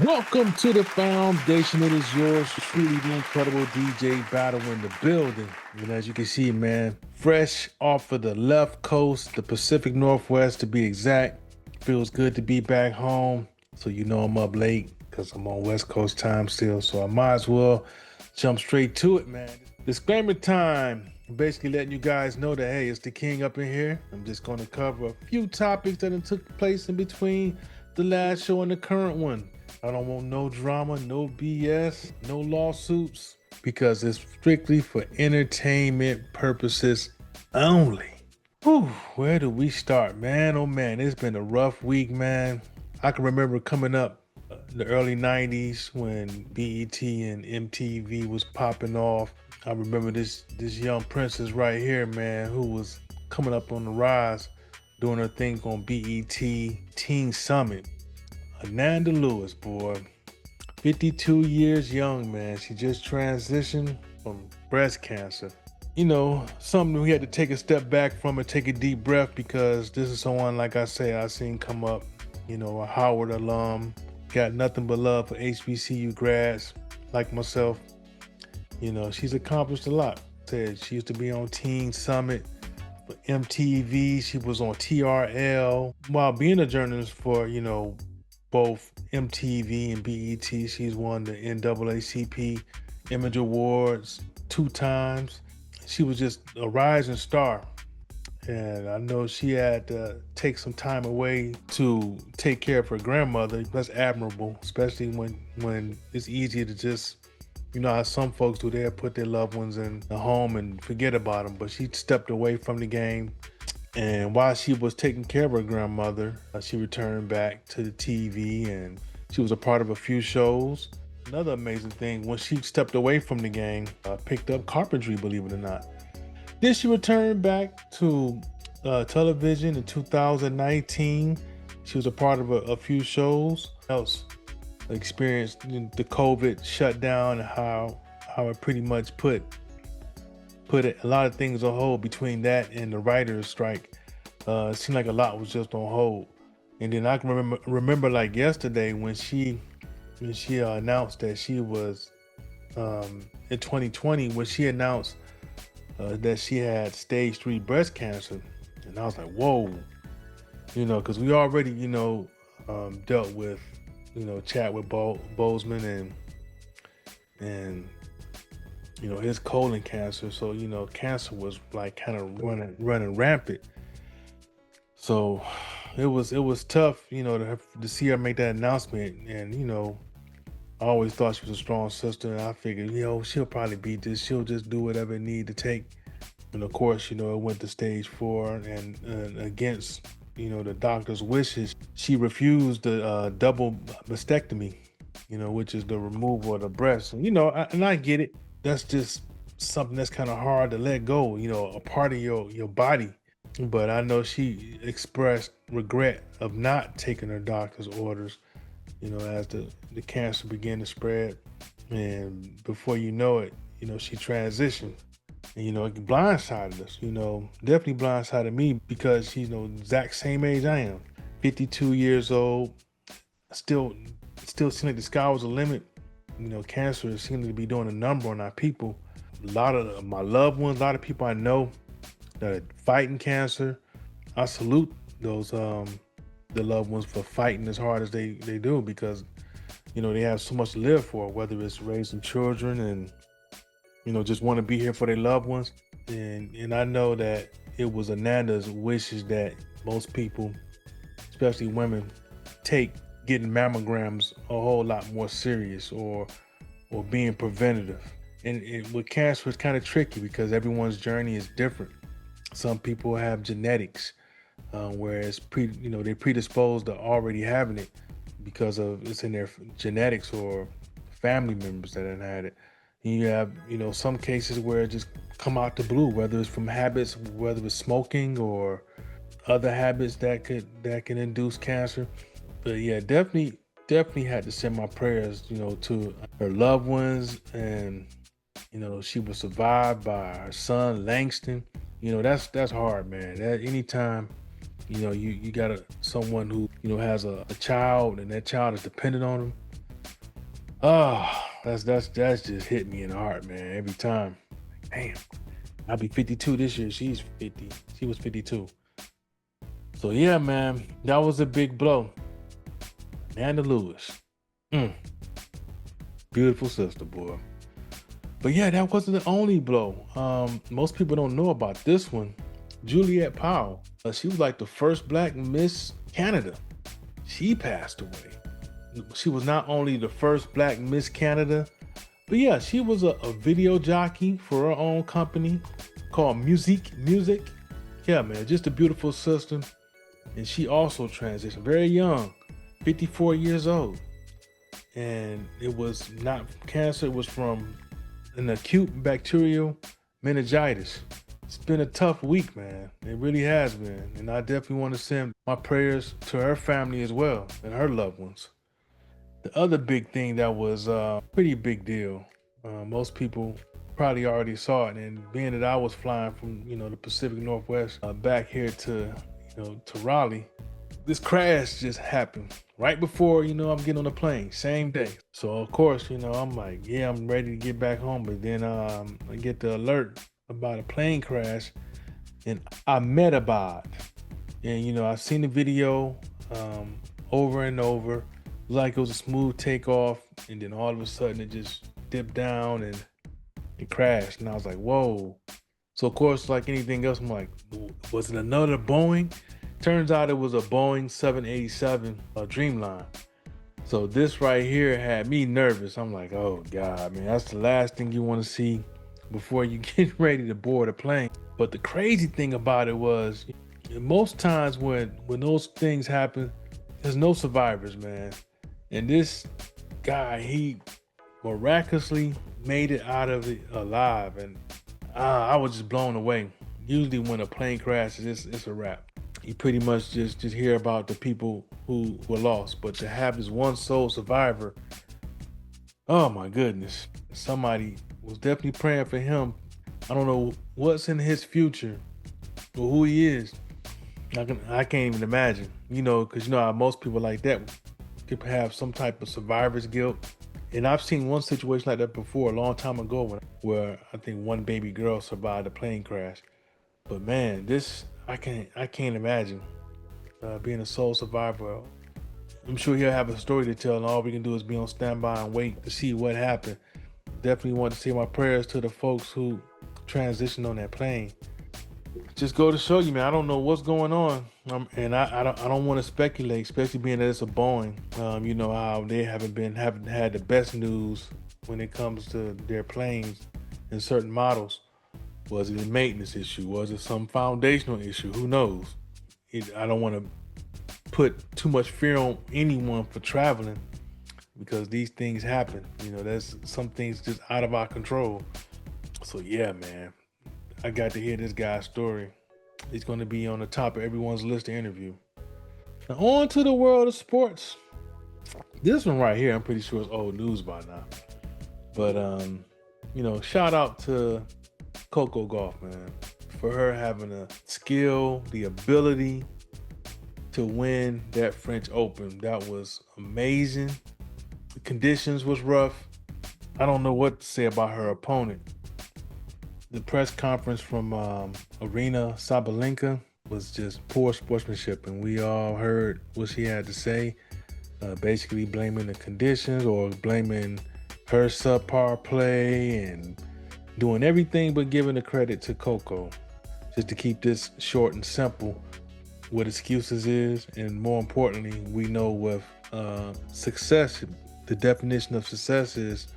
Welcome to the foundation. It is yours truly, the incredible DJ Battle in the building. And as you can see, man, fresh off of the left coast, the Pacific Northwest to be exact. Feels good to be back home. So you know I'm up late because I'm on West Coast time still. So I might as well jump straight to it, man. Disclaimer time. Basically letting you guys know that, hey, it's the king up in here. I'm just going to cover a few topics that took place in between the last show and the current one. I don't want no drama, no BS, no lawsuits, because it's strictly for entertainment purposes only. Whew, where do we start, man? Oh man, it's been a rough week, man. I can remember coming up in the early 90s when BET and MTV was popping off. I remember this young princess right here, man, who was coming up on the rise, doing her thing on BET Teen Summit. Ananda Lewis, boy, 52 years young, man. She just transitioned from breast cancer. You know, something we had to take a step back from and take a deep breath, because this is someone, like I say, I seen come up, you know, a Howard alum, got nothing but love for HBCU grads like myself. You know, she's accomplished a lot. Said she used to be on Teen Summit, for MTV. She was on TRL while being a journalist for, you know, both MTV and BET. She's won the NAACP Image Awards 2 times. She was just a rising star. And I know she had to take some time away to take care of her grandmother. That's admirable, especially when it's easy to just, you know how some folks do, they put their loved ones in the home and forget about them. But she stepped away from the game. And while she was taking care of her grandmother, she returned back to the TV, and she was a part of a few shows. Another amazing thing, when she stepped away from the game, picked up carpentry, believe it or not. Then she returned back to television in 2019. She was a part of a few shows. Else experienced the COVID shutdown, and how it pretty much put a lot of things on hold between that and the writers' strike. It seemed like a lot was just on hold. And then I can remember like yesterday when she announced that she was in 2020, when she announced that she had stage 3 breast cancer. And I was like, whoa, you know, because we already, you know, dealt with, you know, Chadwick Boseman and you know, his colon cancer. So, you know, cancer was like kind of running rampant. So it was tough, you know, to see her make that announcement. And, you know, I always thought she was a strong sister, and I figured, you know, she'll probably beat this. She'll just do whatever it need to take. And of course, you know, it went to stage 4, and against, you know, the doctor's wishes, she refused the double mastectomy, you know, which is the removal of the breast. And, you know, I get it. That's just something that's kind of hard to let go, you know, a part of your body. But I know she expressed regret of not taking her doctor's orders, you know, as the cancer began to spread. And before you know it, you know, she transitioned. And, you know, it blindsided us, you know, definitely blindsided me, because she's, you know, exact same age I am, 52 years old. Still seemed like the sky was the limit. You know, cancer seems to be doing a number on our people. A lot of my loved ones, a lot of people I know that are fighting cancer. I salute those the loved ones for fighting as hard as they do, because, you know, they have so much to live for, whether it's raising children and, you know, just want to be here for their loved ones. And I know that it was Ananda's wishes that most people, especially women, take getting mammograms a whole lot more serious, or being preventative. And with cancer, it's kind of tricky because everyone's journey is different. Some people have genetics, whereas they're predisposed to already having it because of it's in their genetics, or family members that have had it. And you have, you know, some cases where it just come out the blue, whether it's from habits, whether it's smoking or other habits that can induce cancer. But yeah, definitely had to send my prayers, you know, to her loved ones, and, you know, she was survived by her son Langston. You know, that's hard, man. That anytime you got someone who, has a child, and that child is dependent on them. Oh, that's just hit me in the heart, man, every time. Damn, I'll be 52 this year. She's 50. She was 52. So yeah, man, that was a big blow. Ananda Lewis. Beautiful sister, boy. But yeah, that wasn't the only blow. Most people don't know about this one. Juliette Powell. She was like the first Black Miss Canada. She passed away. She was not only the first Black Miss Canada, but yeah, she was a video jockey for her own company called Music. Yeah, man, just a beautiful sister. And she also transitioned very young, 54 years old. And it was not cancer, it was from an acute bacterial meningitis. It's been a tough week, man. It really has been. And I definitely want to send my prayers to her family as well and her loved ones. The other big thing that was a pretty big deal, most people probably already saw it, and being that I was flying from, the Pacific Northwest back here to Raleigh, this crash just happened right before, I'm getting on the plane, same day. So of course, I'm like, yeah, I'm ready to get back home. But then I get the alert about a plane crash in Ahmedabad. And, I've seen the video over and over. Like it was a smooth takeoff, and then all of a sudden it just dipped down and it crashed. And I was like, whoa. So of course, like anything else, I'm like, was it another Boeing? Turns out it was a Boeing 787 Dreamliner. So this right here had me nervous. I'm like, oh God, man, that's the last thing you want to see before you get ready to board a plane. But the crazy thing about it was, most times when those things happen, there's no survivors, man. And this guy, he miraculously made it out of it alive. And I was just blown away. Usually when a plane crashes, it's a wrap. You pretty much just hear about the people who were lost. But to have this one sole survivor, oh my goodness. Somebody was definitely praying for him. I don't know what's in his future or who he is. I can't even imagine, because how most people like that could have some type of survivor's guilt. And I've seen one situation like that before a long time ago where I think one baby girl survived a plane crash. But man, this, I can't imagine being a sole survivor. I'm sure he'll have a story to tell, and all we can do is be on standby and wait to see what happened. Definitely want to say my prayers to the folks who transitioned on that plane. Just go to show you, man, I don't know what's going on. And I don't want to speculate, especially being that it's a Boeing. You know how they haven't had the best news when it comes to their planes and certain models. Was it a maintenance issue? Was it some foundational issue? Who knows? I don't want to put too much fear on anyone for traveling, because these things happen. There's some things just out of our control. So yeah, man, I got to hear this guy's story. He's going to be on the top of everyone's list to interview. Now on to the world of sports. This one right here, I'm pretty sure it's old news by now. But shout out to Coco Gauff, man, for her having the skill, the ability to win that French Open. That was amazing. The conditions was rough. I don't know what to say about her opponent. The press conference from Arena Sabalenka was just poor sportsmanship, and we all heard what she had to say, basically blaming the conditions or blaming her subpar play and doing everything but giving the credit to Coco. Just to keep this short and simple, what excuses is, and more importantly, we know with success, the definition of success is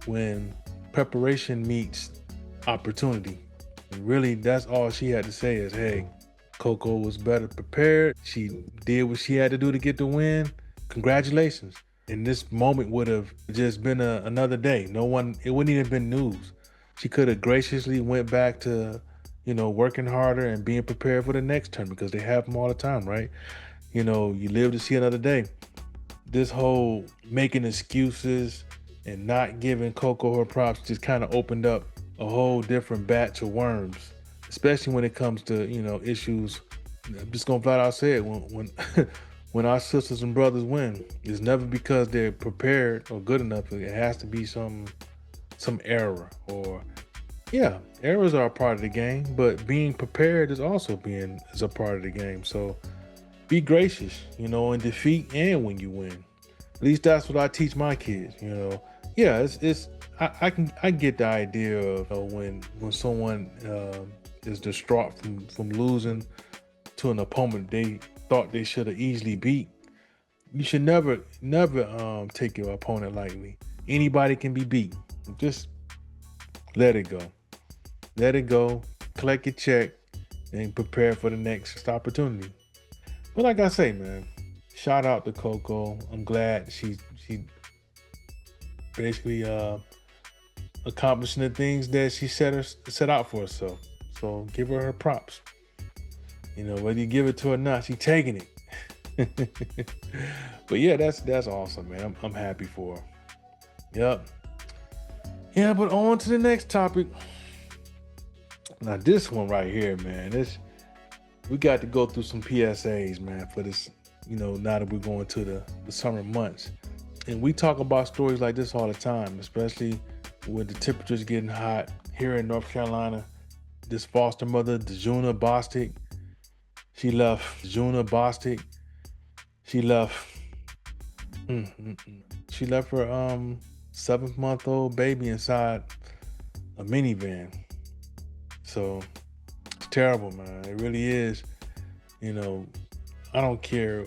when preparation meets opportunity. And really, that's all she had to say is, hey, Coco was better prepared. She did what she had to do to get the win. Congratulations. And this moment would have just been another day. It wouldn't even have been news. She could have graciously went back to, working harder and being prepared for the next turn, because they have them all the time, right? You live to see another day. This whole making excuses and not giving Coco her props just kind of opened up a whole different batch of worms, especially when it comes to, issues I'm just gonna flat out say it. When when our sisters and brothers win, it's never because they're prepared or good enough. It has to be some error or yeah, errors are a part of the game, but being prepared is a part of the game. So be gracious, in defeat and when you win. At least that's what I teach my kids. Yeah, it's I get the idea of when someone is distraught from losing to an opponent they thought they should have easily beat. You should never take your opponent lightly. Anybody can be beat. Just let it go. Let it go. Collect your check and prepare for the next opportunity. But like I say, man, shout out to Coco. I'm glad she basically accomplishing the things that she set out for herself. So give her props. Whether you give it to her or not, she taking it. But yeah, that's awesome, man. I'm happy for her. Yep. Yeah, but on to the next topic. Now this one right here, man, we got to go through some PSAs, man, for this, now that we're going to the summer months. And we talk about stories like this all the time, especially with the temperatures getting hot here in North Carolina. This foster mother, Djuna Bostick, she left her 7-month-old baby inside a minivan. So it's terrible, man. It really is. I don't care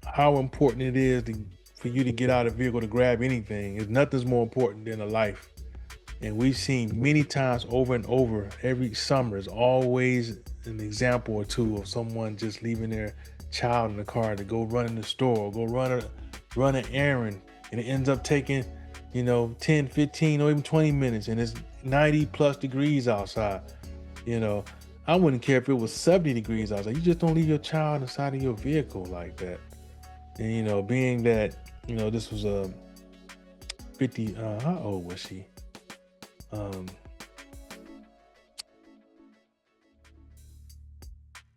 how important it is for you to get out of the vehicle to grab anything. Nothing's more important than a life. And we've seen many times over and over, every summer is always an example or two of someone just leaving their child in the car to go run in the store or go run an errand. And it ends up taking, 10, 15, or even 20 minutes. And it's 90 plus degrees outside. I wouldn't care if it was 70 degrees outside. You just don't leave your child inside of your vehicle like that. And, being that, this was a 50, how old was she? I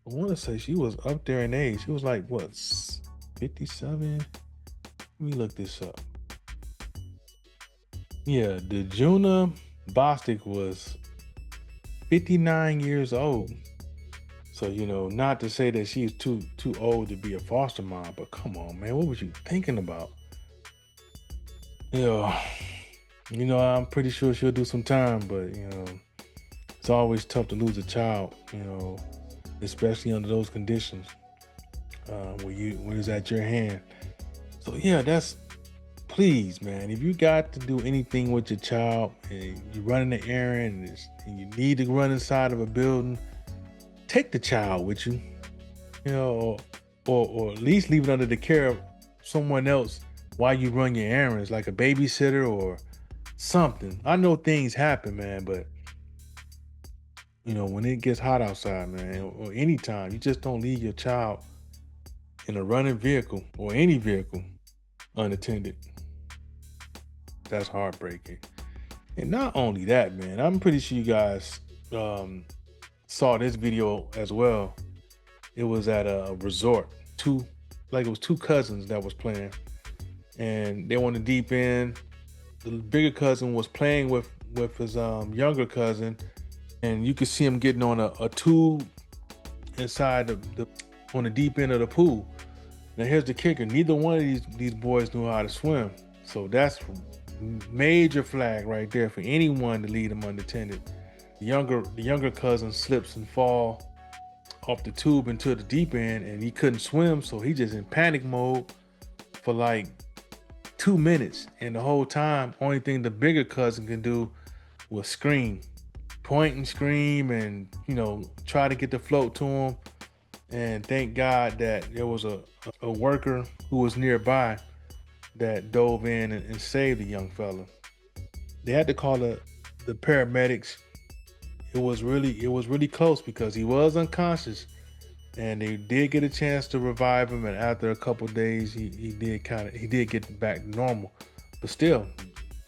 want to say she was up there in age. She was like, what, 57? Let me look this up. Yeah, the Djuna Bostick was 59 years old. So, not to say that she's too old to be a foster mom, but come on, man, what was you thinking about? I'm pretty sure she'll do some time, but, it's always tough to lose a child, especially under those conditions when it's at your hand. So, yeah, please, man, if you got to do anything with your child and you're running an errand and you need to run inside of a building, take the child with you, or at least leave it under the care of someone else while you run your errands, like a babysitter or something. I know things happen, man, but when it gets hot outside, man, or anytime, you just don't leave your child in a running vehicle or any vehicle unattended. That's heartbreaking. And not only that, man, I'm pretty sure you guys saw this video as well. It was at a resort. It was two cousins that was playing, and they were on the deep end. The bigger cousin was playing with his younger cousin, and you could see him getting on a tube inside on the deep end of the pool. Now here's the kicker: neither one of these boys knew how to swim, so that's major flag right there for anyone to leave them unattended. The younger cousin slips and fall off the tube into the deep end, and he couldn't swim, so he just in panic mode for like 2 minutes, and the whole time, only thing the bigger cousin can do was scream, point and scream, and try to get the float to him. And thank God that there was a worker who was nearby that dove in and saved the young fella. They had to call the paramedics. It was really close because he was unconscious, and they did get a chance to revive him. And after a couple of days, he did get back to normal. But still,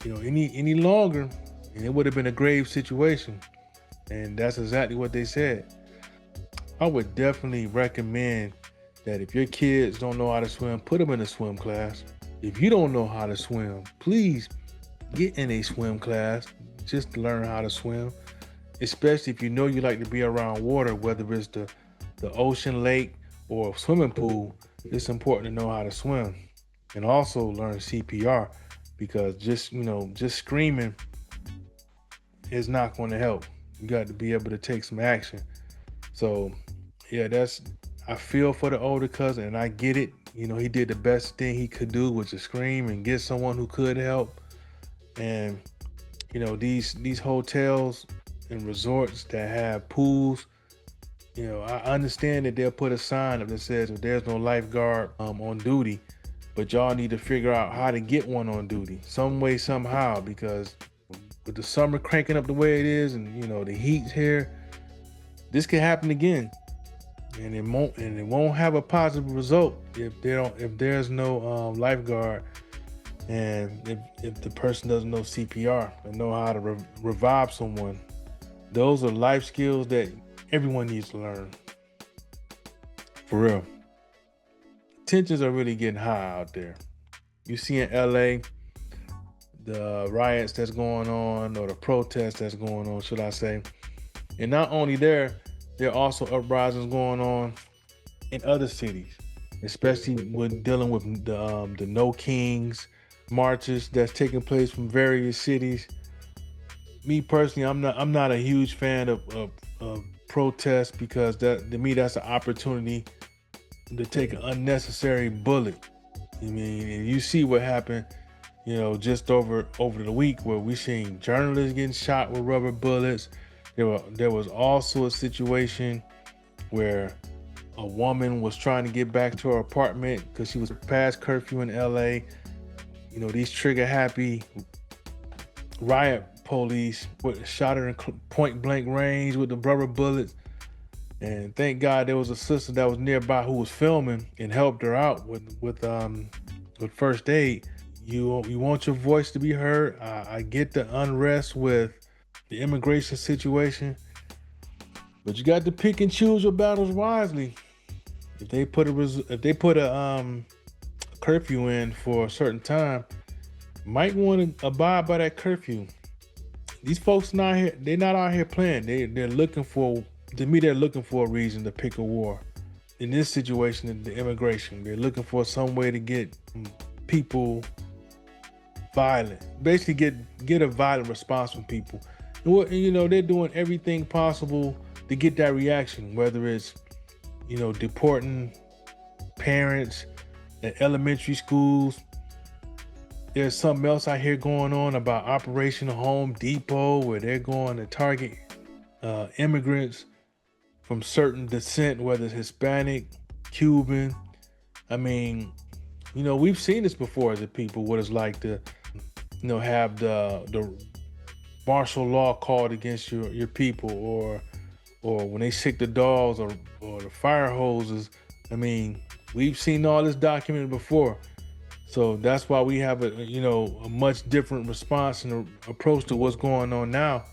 any longer, and it would have been a grave situation. And that's exactly what they said. I would definitely recommend that if your kids don't know how to swim, put them in a swim class. If you don't know how to swim, please get in a swim class just to learn how to swim, especially if you know you like to be around water, whether it's the ocean, lake, or a swimming pool. It's important to know how to swim and also learn CPR, because just screaming is not going to help. You got to be able to take some action. So yeah, I feel for the older cousin, and I get it. He did the best thing he could do, which is scream and get someone who could help. And these hotels and resorts that have pools, I understand that they'll put a sign up that says if there's no lifeguard on duty, but y'all need to figure out how to get one on duty some way, somehow, because with the summer cranking up the way it is, and the heat's here, this could happen again, and it won't have a positive result if there's no lifeguard, and if the person doesn't know CPR and know how to revive someone. Those are life skills that everyone needs to learn. For real. Tensions are really getting high out there. You see in LA, the riots that's going on, or the protests that's going on, should I say. And not only there are also uprisings going on in other cities, especially when dealing with the No Kings marches that's taking place from various cities. Me personally, I'm not a huge fan of protests, because to me that's an opportunity to take an unnecessary bullet. And you see what happened, just over the week, where we seen journalists getting shot with rubber bullets. There was also a situation where a woman was trying to get back to her apartment because she was past curfew in LA. These trigger happy riot police shot her in point blank range with the rubber bullets. And thank God there was a sister that was nearby who was filming and helped her out with first aid. You want your voice to be heard. I get the unrest with the immigration situation, but you got to pick and choose your battles wisely. If they put a curfew in for a certain time, might want to abide by that curfew. These folks not here. They're not out here playing. They're looking for. To me, they're looking for a reason to pick a war. In this situation, the immigration, they're looking for some way to get people violent. Basically, get a violent response from people. And they're doing everything possible to get that reaction, whether it's deporting parents at elementary schools. There's something else I hear going on about Operation Home Depot, where they're going to target immigrants from certain descent, whether it's Hispanic, Cuban. We've seen this before as a people, what it's like to, have the martial law called against your people, or when they sick the dogs or the fire hoses. We've seen all this documented before. So that's why we have a much different response and approach to what's going on now.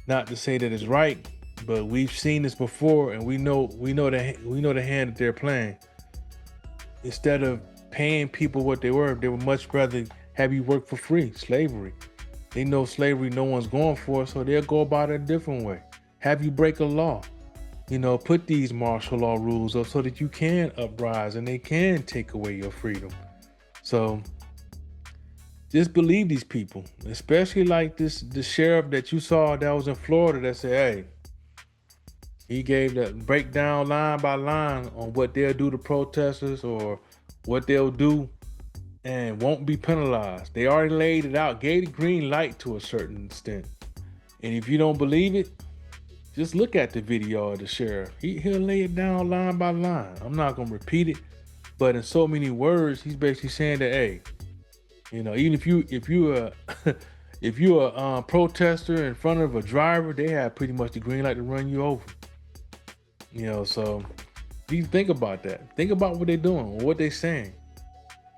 Not to say that it's right, but we've seen this before, and we know the hand that they're playing. Instead of paying people what they were, they would much rather have you work for free. Slavery. They know slavery no one's going for, so they'll go about it a different way. Have you break a law. Put these martial law rules up so that you can uprise and they can take away your freedom. So just believe these people, especially like the sheriff that you saw that was in Florida that said, hey, he gave that breakdown line by line on what they'll do to protesters or what they'll do and won't be penalized. They already laid it out, gave the green light to a certain extent. And if you don't believe it, just look at the video of the sheriff. He'll lay it down line by line. I'm not gonna repeat it, but in so many words, he's basically saying that, hey, even if you're a protester in front of a driver, they have pretty much the green light to run you over. So you think about that. Think about what they're doing or what they're saying.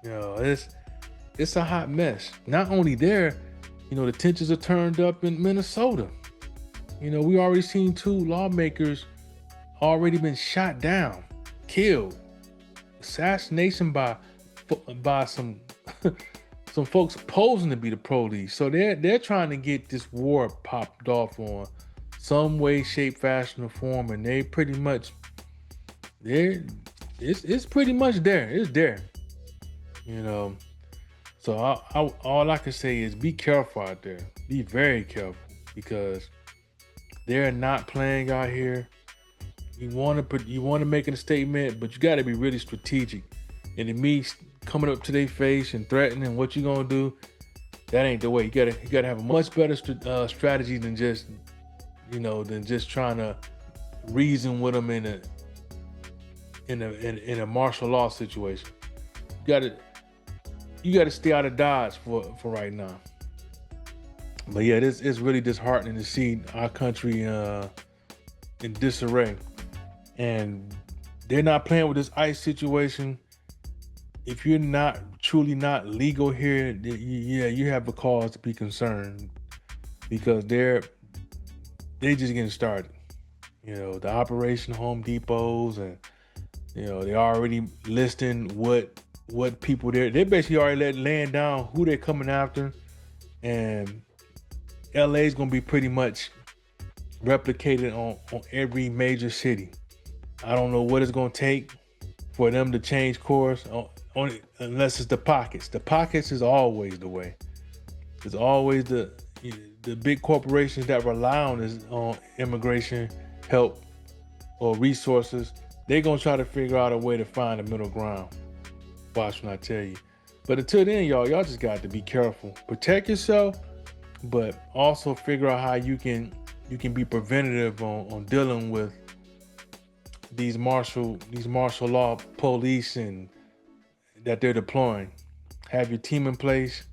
It's a hot mess. Not only there, the tensions are turned up in Minnesota. We already seen 2 lawmakers already been shot down, killed, assassination by some some folks posing to be the police. So they're trying to get this war popped off on some way, shape, fashion, or form, and they pretty much it's pretty much there. It's there, you know. So all I can say is be careful out there. Be very careful, because they're not playing out here. You want to make a statement, but you got to be really strategic. And to me, coming up to their face and threatening what you gonna do, that ain't the way. You gotta have a much better strategy than just trying to reason with them in a martial law situation. You gotta stay out of Dodge for right now. But yeah, it's really disheartening to see our country in disarray, and they're not playing with this ICE situation. If you're not truly not legal here, you have a cause to be concerned, because they're just getting started. You know, the Operation Home Depots, and they're already listing what people they basically already laying down who they're coming after, and LA's gonna be pretty much replicated on every major city. I don't know what it's gonna take for them to change course, unless it's the pockets. The pockets is always the way. It's always the big corporations that rely on immigration help or resources. They're gonna try to figure out a way to find a middle ground. Watch when I tell you. But until then, y'all just got to be careful. Protect yourself, but also figure out how you can be preventative on dealing with these martial law police and that they're deploying. Have your team in place,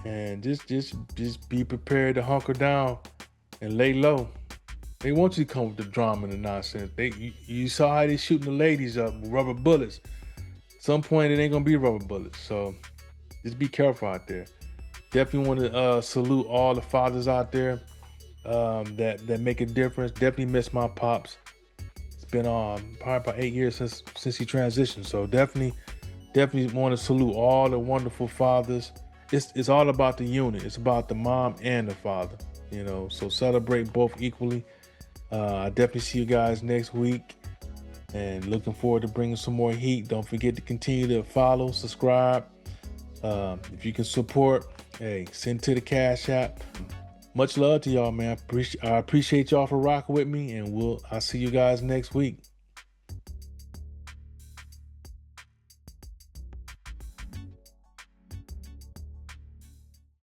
and just be prepared to hunker down and lay low. They want you to come with the drama and the nonsense. You saw how they shooting the ladies up with rubber bullets. At some point, it ain't gonna be rubber bullets. So just be careful out there. Definitely want to salute all the fathers out there that make a difference. Definitely miss my pops. It's been probably about 8 years since he transitioned. So definitely want to salute all the wonderful fathers. It's all about the unit. It's about the mom and the father. So celebrate both equally. I definitely see you guys next week, and looking forward to bringing some more heat. Don't forget to continue to follow, subscribe. If you can support, hey, send to the Cash App. Much love to y'all, man. I appreciate y'all for rocking with me, and I'll see you guys next week.